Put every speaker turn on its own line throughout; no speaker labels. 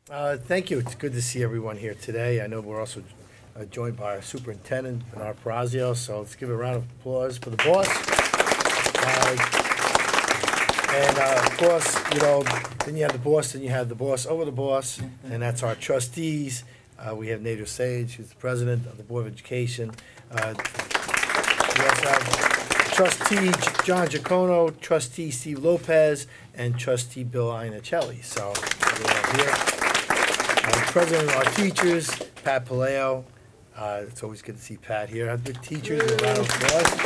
Thank you. It's good to see everyone here today. I know we're also joined by our superintendent, Bernard Parazio, so let's give a round of applause for the boss. Of course, then you have the boss, then you have the boss over the boss, and that's our trustees. We have Nader Sage, who's the president of the Board of Education. We also have trustee John Giacono, trustee Steve Lopez, and trustee Bill Iannicelli. So we're here. President of our teachers, Pat Paleo. It's always good to see Pat here. Our good teachers, a round of applause.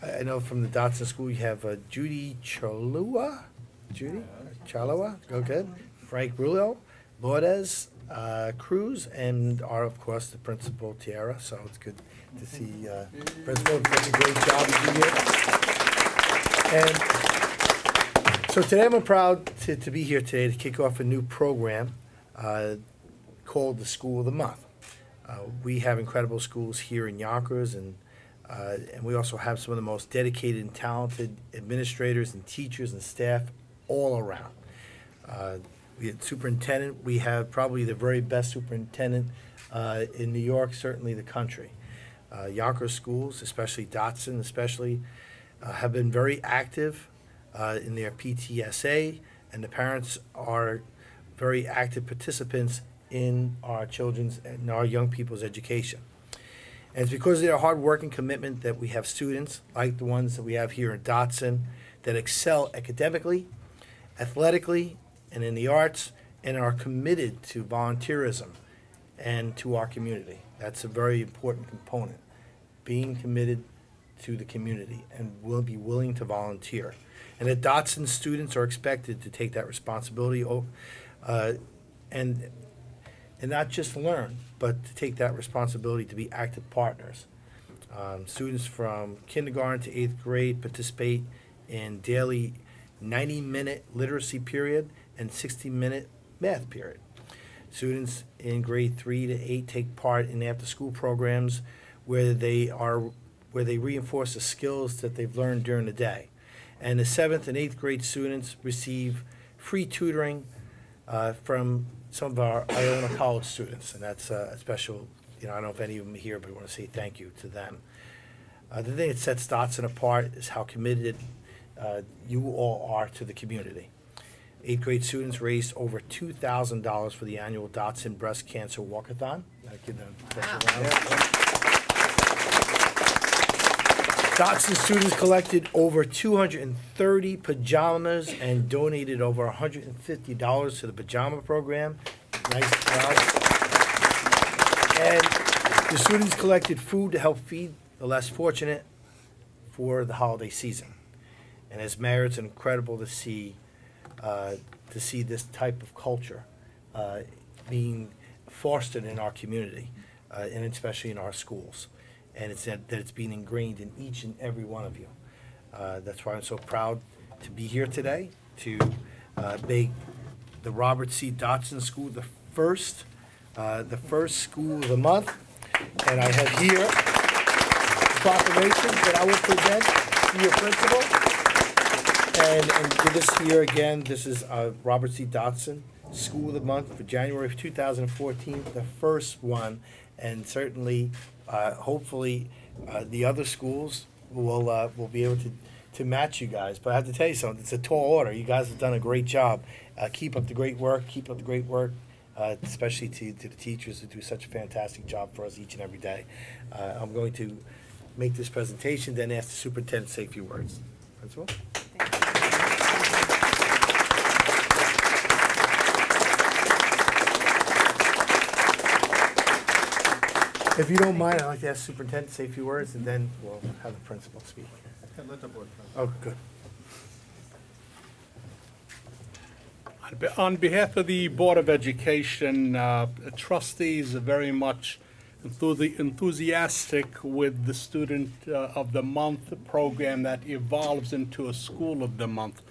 I know from the Dodson School you have Judy Chalua. Judy? Chalua? Go good. Frank Rullo, Lourdes, Cruz, and of course, the principal, Tiara. So it's good to see principal does a great job here. And so today I'm proud to be here today to kick off a new program called the School of the Month. We have incredible schools here in Yonkers, and we also have some of the most dedicated and talented administrators and teachers and staff all around. We had superintendent. We have probably the very best superintendent in New York, certainly the country. Yonkers schools, especially Dodson, have been very active in their PTSA, and the parents are very active participants in our children's and our young people's education. And it's because of their hard work and commitment that we have students like the ones that we have here in Dodson that excel academically, athletically, and in the arts, and are committed to volunteerism and to our community. That's a very important component, being committed to the community and will be willing to volunteer. And the Dodson students are expected to take that responsibility and not just learn, but to take that responsibility to be active partners. Students from kindergarten to 8th grade participate in daily 90-minute literacy period and 60-minute math period. Students in grade 3 to 8 take part in after-school programs where they reinforce the skills that they've learned during the day. And the 7th and 8th grade students receive free tutoring from some of our Iona College students, and that's a special, I don't know if any of them are here, but I want to say thank you to them. The thing that sets Dodson apart is how committed you all are to the community. 8th grade students raised over $2,000 for the annual Dodson Breast Cancer Walkathon. Dodson students collected over 230 pajamas and donated over $150 to the pajama program. Nice job. And the students collected food to help feed the less fortunate for the holiday season. And as mayor, it's incredible to see this type of culture being fostered in our community, and especially in our schools. And it's that it's being ingrained in each and every one of you. That's why I'm so proud to be here today to make the Robert C. Dodson School the first school of the month. And I have here proclamations that I will present to your principal. And for this year again, this is Robert C. Dodson School of the Month for January of 2014, the first one, and certainly, hopefully, the other schools will be able to match you guys. But I have to tell you something, it's a tall order. You guys have done a great job. Keep up the great work, especially to the teachers who do such a fantastic job for us each and every day. I'm going to make this presentation, then ask the superintendent to say a few words. Principal? If you don't mind, I'd like to ask the superintendent to say a few words, and then we'll have the principal speak.
Let the board.
Oh, good.
On behalf of the Board of Education, trustees are very much enthusiastic with the Student of the Month program that evolves into a School of the Month.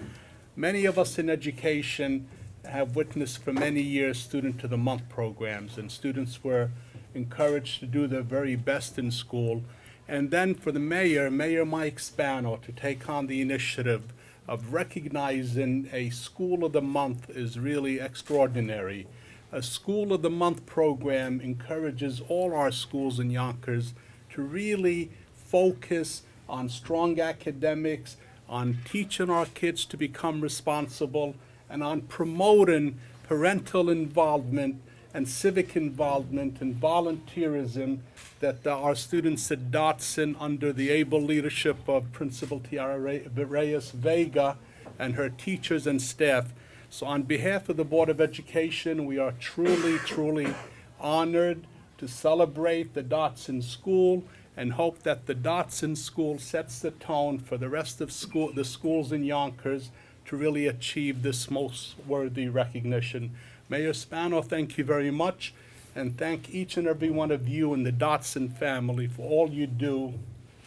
Many of us in education have witnessed for many years Student of the Month programs, and students were encouraged to do their very best in school. And then for the mayor, Mayor Mike Spano, to take on the initiative of recognizing a School of the Month is really extraordinary. A School of the Month program encourages all our schools in Yonkers to really focus on strong academics, on teaching our kids to become responsible, and on promoting parental involvement and civic involvement and volunteerism that our students at Dodson, under the able leadership of Principal Tiara Reyes Vega and her teachers and staff. So on behalf of the Board of Education, we are truly, truly honored to celebrate the Dodson School and hope that the Dodson School sets the tone for the rest of the schools in Yonkers to really achieve this most worthy recognition. Mayor Spano, thank you very much, and thank each and every one of you in the Dodson family for all you do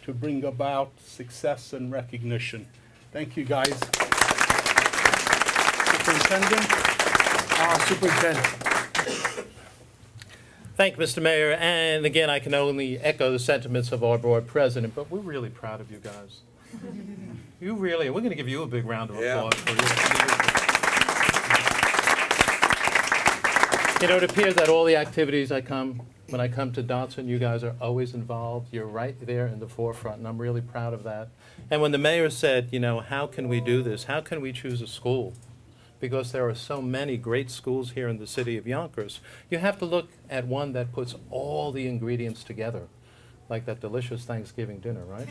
to bring about success and recognition. Thank you, guys. Superintendent?
Superintendent.
Thank you, Mr. Mayor. And again, I can only echo the sentiments of our board president, but we're really proud of you guys. You really, we're going to give you a big round of applause for your You know, it appears that all the activities when I come to Dodson, you guys are always involved. You're right there in the forefront, and I'm really proud of that. And when the mayor said, you know, how can we do this? How can we choose a school? Because there are so many great schools here in the city of Yonkers, you have to look at one that puts all the ingredients together, like that delicious Thanksgiving dinner, right?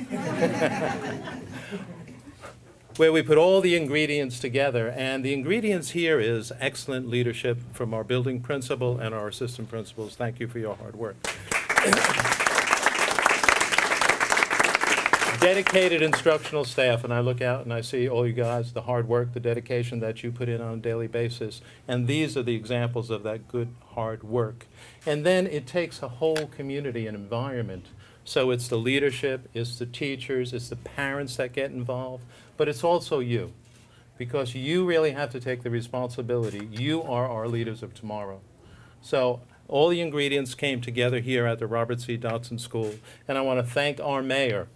Where we put all the ingredients together, and the ingredients here is excellent leadership from our building principal and our assistant principals. Thank you for your hard work. Dedicated instructional staff, and I look out and I see all you guys, the hard work, the dedication that you put in on a daily basis, and these are the examples of that good hard work. And then it takes a whole community and environment. So it's the leadership, it's the teachers, it's the parents that get involved, but it's also you, because you really have to take the responsibility. You are our leaders of tomorrow. So all the ingredients came together here at the Robert C. Dodson School, and I want to thank our mayor.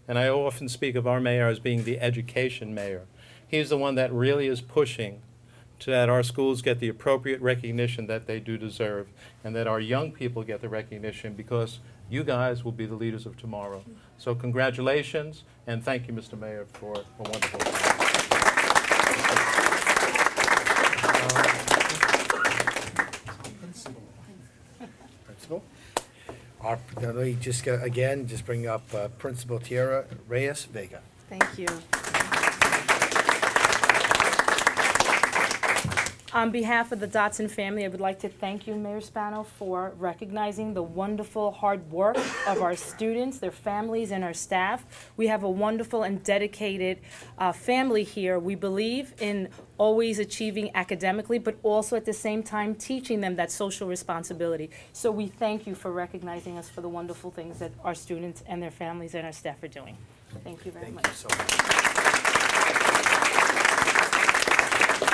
And I often speak of our mayor as being the education mayor. He's the one that really is pushing to that our schools get the appropriate recognition that they do deserve, and that our young people get the recognition, because you guys will be the leaders of tomorrow. So congratulations, and thank you, Mr. Mayor, for a wonderful
Principal? Let me just, again, just bring up Principal Tiara Reyes Vega.
Thank you. On behalf of the Dodson family, I would like to thank you, Mayor Spano, for recognizing the wonderful hard work of our students, their families, and our staff. We have a wonderful and dedicated family here. We believe in always achieving academically, but also at the same time teaching them that social responsibility. So we thank you for recognizing us for the wonderful things that our students and their families and our staff are doing. Thank you very much.
Thank you so much.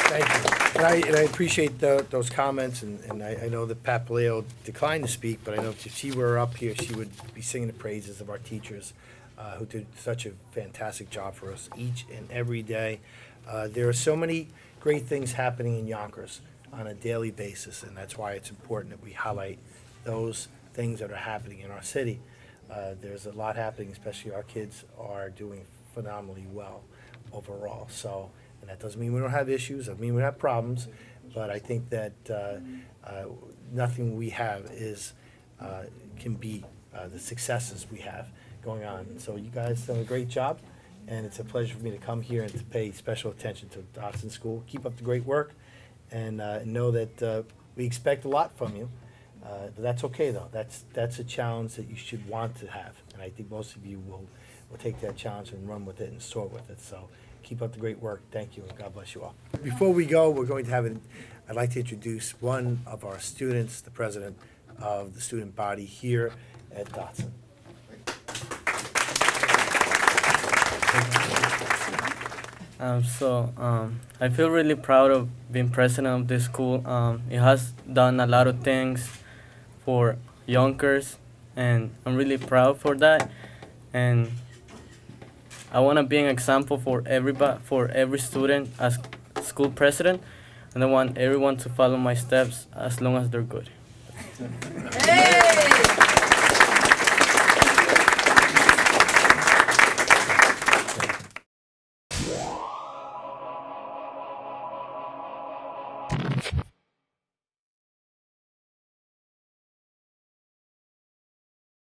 Thank you. And I appreciate those comments, and I know that Pat Paleo declined to speak, but I know if she were up here, she would be singing the praises of our teachers who did such a fantastic job for us each and every day. There are so many great things happening in Yonkers on a daily basis, and that's why it's important that we highlight those things that are happening in our city. There's a lot happening, especially our kids are doing phenomenally well overall. So, and that doesn't mean we don't have issues, doesn't mean we don't have problems, but I think that nothing we have is can beat the successes we have going on. So you guys done a great job, and it's a pleasure for me to come here and to pay special attention to Dodson School. Keep up the great work, and know that we expect a lot from you. But that's okay, though. That's a challenge that you should want to have, and I think most of you will take that challenge and run with it and soar with it. So keep up the great work. Thank you, and God bless you all. Before we go, we're going to have I'd like to introduce one of our students, the president of the student body here at Dodson.
I feel really proud of being president of this school. It has done a lot of things for Yonkers, and I'm really proud for that. And I want to be an example for everybody, for every student as school president, and I want everyone to follow my steps as long as they're good.
Hey!